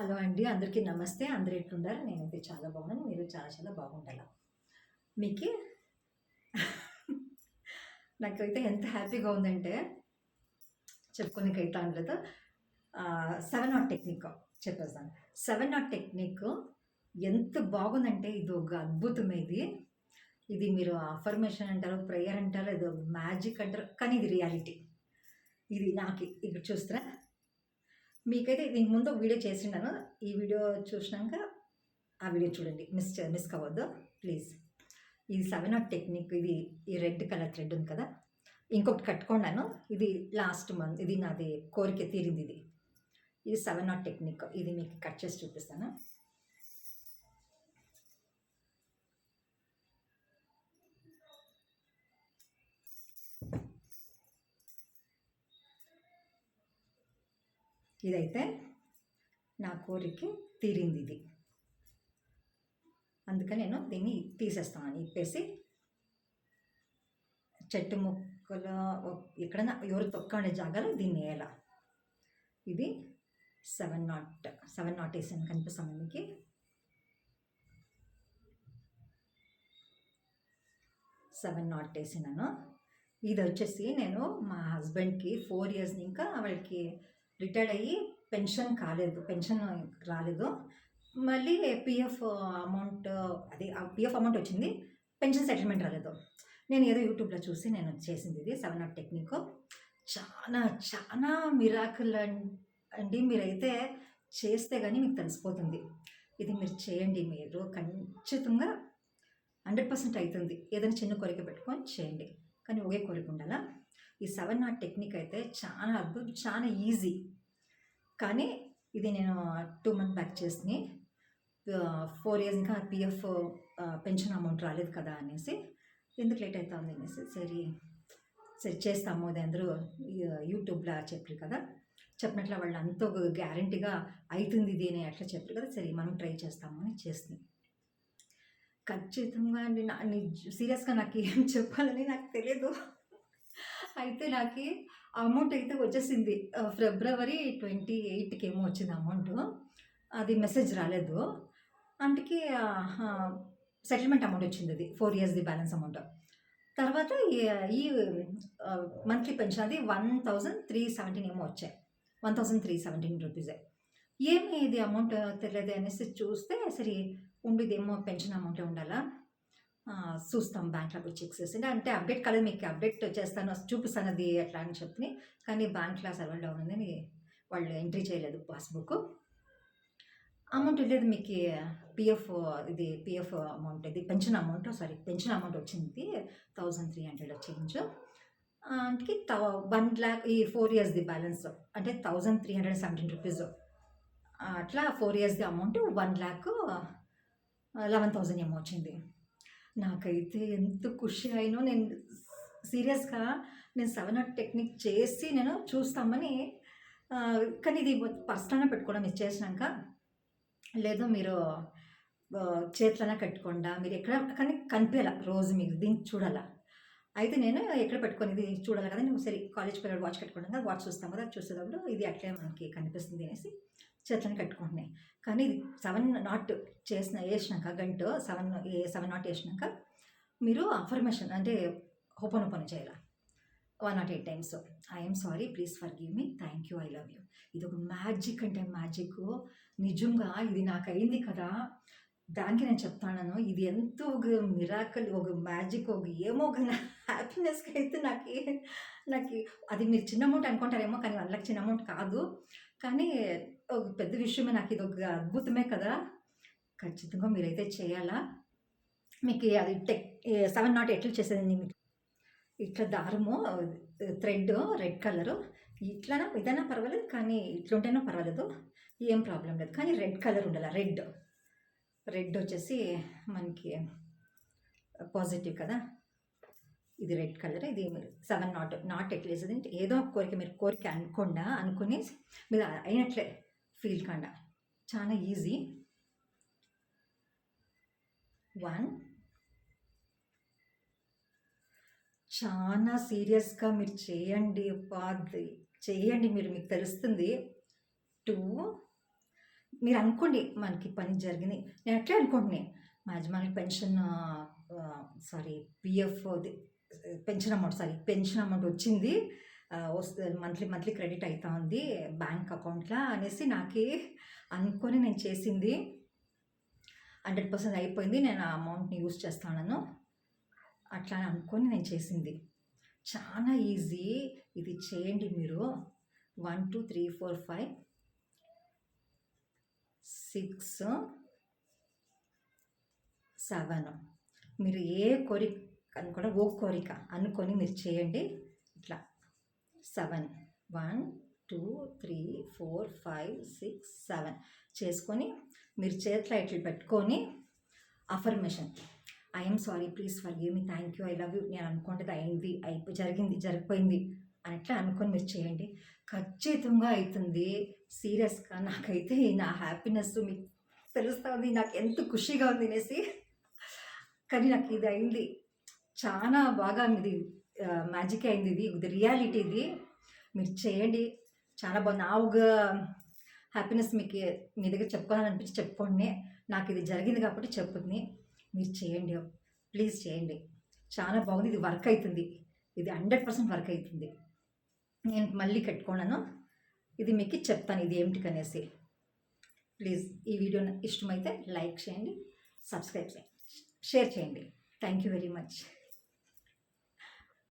Hello అండి. అందరికీ నమస్తే. అందరూ ఎట్లుండారు? నేనైతే చాలా బాగున్నాను. మీరు చాలా చాలా బాగుండాల. మీకి నాకైతే ఎంత హ్యాపీగా ఉందంటే చెప్పుకోనికైతే అనలేదు. 7 నాట్ టెక్నిక్ చెప్పేస్తాను. 7 నాట్ టెక్నిక్ ఎంత బాగుందంటే ఇది ఒక అద్భుతమే ఇది. ఇది మీరు అఫర్మేషన్ అంటారో, ప్రేయర్ అంటారో, ఏదో మ్యాజిక్ అంటారో కానీ ఇది రియాలిటీ. ఇది నాకి ఇక్కడ చూస్తారా? మీకైతే దీనికి ముందు ఒక వీడియో చేసిండాను. ఈ వీడియో చూసినాక ఆ వీడియో చూడండి. మిస్ కావద్దు ప్లీజ్. ఇది 7 నాట్ టెక్నిక్. ఇది ఈ రెడ్ కలర్ థ్రెడ్ ఉంది కదా, ఇంకొకటి కట్టుకున్నాను. ఇది లాస్ట్ మంత్ ఇది నాది కోరిక తీరింది. ఇది 7 నాట్ టెక్నిక్. ఇది మీకు కట్ చేసి చూపిస్తాను. ఇదైతే నా కోరిక తీరింది ఇది. అందుకని నేను దీన్ని తీసేస్తాను. ఇప్పేసి చెట్టు ముక్కలు ఎక్కడైనా ఎవరు తొక్కండే జాగాలో దీన్ని వేయాల. ఇది 7 నాట్ వేసాను. కనిపిస్తాను మీకు. సెవెన్ నాట్ వేసినాను. ఇది వచ్చేసి నేను మా హస్బెండ్కి 4 years ఇంకా వాళ్ళకి రిటైర్డ్ అయ్యి పెన్షన్ రాలేదు. మళ్ళీ పిఎఫ్ అమౌంట్ పిఎఫ్ అమౌంట్ వచ్చింది, పెన్షన్ సెటిల్మెంట్ రాలేదు. నేను ఏదో యూట్యూబ్లో చూసి నేను చేసింది ఇది 7 నాట్ టెక్నిక్. చాలా చాలా మిరాకిల్ అండి. మీరైతే చేస్తే కానీ మీకు తెలిసిపోతుంది. ఇది మీరు చేయండి. మీరు ఖచ్చితంగా 100% అవుతుంది. ఏదైనా చిన్న కోరిక పెట్టుకొని చేయండి, కానీ ఒకే కోరిక ఉండాలా. ఈ 7 నాట్ టెక్నిక్ అయితే చాలా అద్భుతం, చాలా ఈజీ. కానీ ఇది నేను 2 months బ్యాక్ చేసి 4 years ఇంకా పిఎఫ్ పెన్షన్ అమౌంట్ రాలేదు కదా అనేసి, ఎందుకు లేట్ అవుతుంది అనేసి సరే చేస్తాము. అది అందరూ యూట్యూబ్లో చెప్పారు కదా, చెప్పినట్లు వాళ్ళు అంత గ్యారంటీగా అవుతుంది ఇది అని అట్లా చెప్పారు కదా, సరే మనం ట్రై చేస్తాము అని చేస్తుంది. ఖచ్చితంగా అండి. సీరియస్గా నాకు ఏం చెప్పాలని నాకు తెలియదు. అయితే నాకు అమౌంట్ అయితే వచ్చేసింది. February 28కి ఏమో వచ్చింది అమౌంట్. అది మెసేజ్ రాలేదు. అందుకే సెటిల్మెంట్ అమౌంట్ వచ్చింది. అది 4 years బ్యాలెన్స్ అమౌంట్. తర్వాత ఈ మంత్లీ పెన్షన్ అది 1317 ఏమో వచ్చాయి. 1317 రూపీసే. ఏమి ఇది అమౌంట్ తెలియదు అనేసి చూస్తే సరే ఉండేదేమో పెన్షన్ అమౌంటే ఉండాలా, చూస్తాం బ్యాంక్లో పోయి చెక్ చేసి అంటే అప్డేట్ కాలేదు. మీకు అప్డేట్ చేస్తాను, చూపిస్తాను అది ఎట్లా అని చెప్పి. కానీ బ్యాంక్లో సర్వర్ డౌన్ ఉందని వాళ్ళు ఎంట్రీ చేయలేదు పాస్బుక్. అమౌంట్ లేదు మీకు. పిఎఫ్ అమౌంట్ ఇది పెన్షన్ అమౌంట్ వచ్చింది 1300 చేంజ్. అంటే 1 lakh ఈ 4 years బ్యాలెన్స్ అంటే 1317 రూపీస్. అట్లా 4 years అమౌంట్ 1,11,000 ఏమో వచ్చింది. నాకైతే ఎంత ఖుషి అయినో. నేను సీరియస్గా 7 నాట్ టెక్నిక్ చేసి నేను చూస్తామని, కానీ ఇది పర్సనల్గా పెట్టుకోవడం ఇది చేసినాక లేదు, మీరు చేతులనే కట్టుకోండా, మీరు ఎక్కడ కానీ కనిపించాల రోజు మీరు దీన్ని చూడాలా. అయితే నేను ఎక్కడ పెట్టుకొని ఇది చూడాలి కదా, నేను సరే కాలేజ్ పిల్లలు వాచ్ కట్టుకుంటాం కదా, వాచ్ చూస్తాం కదా, చూసేటప్పుడు ఇది అట్లే మనకి కనిపిస్తుంది అనేసి చేతులను కట్టుకుంటున్నాయి. కానీ ఇది 7 నాట్ వేసినాక గంట 7 నాట్ వేసినాక మీరు అఫర్మేషన్ అంటే ఓపెన్ చేయాలి 108 times. I'm sorry, please forgive me, thank you, I love you. ఇది ఒక మ్యాజిక్ అంటే మ్యాజిక్. నిజంగా ఇది నాకు అయింది కదా, దానికి నేను చెప్తాను. ఇది ఎంతో ఒక మిరాకల్, ఒక మ్యాజిక్, ఒక ఏమో ఒక హ్యాపీనెస్కి అయితే నాకు అది మీరు చిన్న అమౌంట్ అనుకుంటారేమో, కానీ 1 lakh చిన్న అమౌంట్ కాదు. కానీ ఒక పెద్ద విషయమే. నాకు ఇది ఒక అద్భుతమే కదా. ఖచ్చితంగా మీరైతే చేయాలా. మీకు అది 7 నాట్ ఎట్లా చేసేదండి, మీకు ఇట్లా దారము థ్రెడ్ రెడ్ కలరు ఇట్లనా ఇదైనా పర్వాలేదు, కానీ ఇట్లుంటేనా పర్వాలేదు, ఏం ప్రాబ్లం లేదు. కానీ రెడ్ కలర్ ఉండాలి. రెడ్ వచ్చేసి మనకి పాజిటివ్ కదా. ఇది రెడ్ కలర్. ఇది 7 నాట్ ఎట్లా వేసేది అంటే ఏదో ఒక కోరిక మీరు కోరిక అనుకుని మీరు అయినట్లే ఫీల్ కండా. చాలా ఈజీ. 1 చాలా సీరియస్గా మీరు చేయండి. చేయండి, మీకు తెలుస్తుంది. 2 మీరు అనుకోండి మనకి పని జరిగింది. నేను అట్లే అనుకుంటున్నాను. మా యజమానికి pension sorry PF pension amount వచ్చింది. మంత్లీ క్రెడిట్ అయితా ఉంది బ్యాంక్ అకౌంట్‌లో అనేసి నాకే అనుకోని నేను చేసింది. 100% అయిపోయింది. నేను ఆ అమౌంట్‌ని యూజ్ చేస్తానను. అట్లా అనుకోని నేను చేసింది. చాలా ఈజీ. ఇది చేయండి మీరు. 1, 2, 3, 4, 5, 6, 7 మీరు ఏ కోరిక అనుకున్న ఓ కోరిక అనుకొని మీరు చేయండి. ఇట్లా 7 1, 2, 3, 4, 5, 6, 7 చేసుకొని మీరు చేతిలో ఇట్లా పెట్టుకొని affirmation I am sorry, please forgive me, thank you, I love you. నేను అనుకుంటే అయింది, జరిగిపోయింది అని అట్లా అనుకొని మీరు చేయండి. ఖచ్చితంగా అవుతుంది. సీరియస్గా నాకైతే నా హ్యాపీనెస్ మీకు తెలుస్తూ ఉంది. నాకు ఎంత ఖుషిగా ఉంది అనేసి. కానీ నాకు ఇది అయింది. చాలా బాగా ఇది మ్యాజిక్ అయింది. ఇది రియాలిటీ. ఇది మీరు చేయండి. చాలా బాగుంది. నా ఒక హ్యాపీనెస్ మీకు మీ దగ్గర చెప్పుకోవాలనిపించి చెప్పుకోండి. నాకు ఇది జరిగింది కాబట్టి చెప్పుంది. మీరు చేయండి, ప్లీజ్ చేయండి. చాలా బాగుంది. ఇది వర్క్ అవుతుంది. ఇది 100% వర్క్ అవుతుంది. నేను మళ్ళీ కట్టుకున్నాను. ఇది మీకు చెప్తాను ఇది ఏమిటికనేసి. ప్లీజ్ ఈ వీడియో ఇష్టమైతే లైక్ చేయండి, సబ్స్క్రైబ్ చేయండి, షేర్ చేయండి. Thank you very much.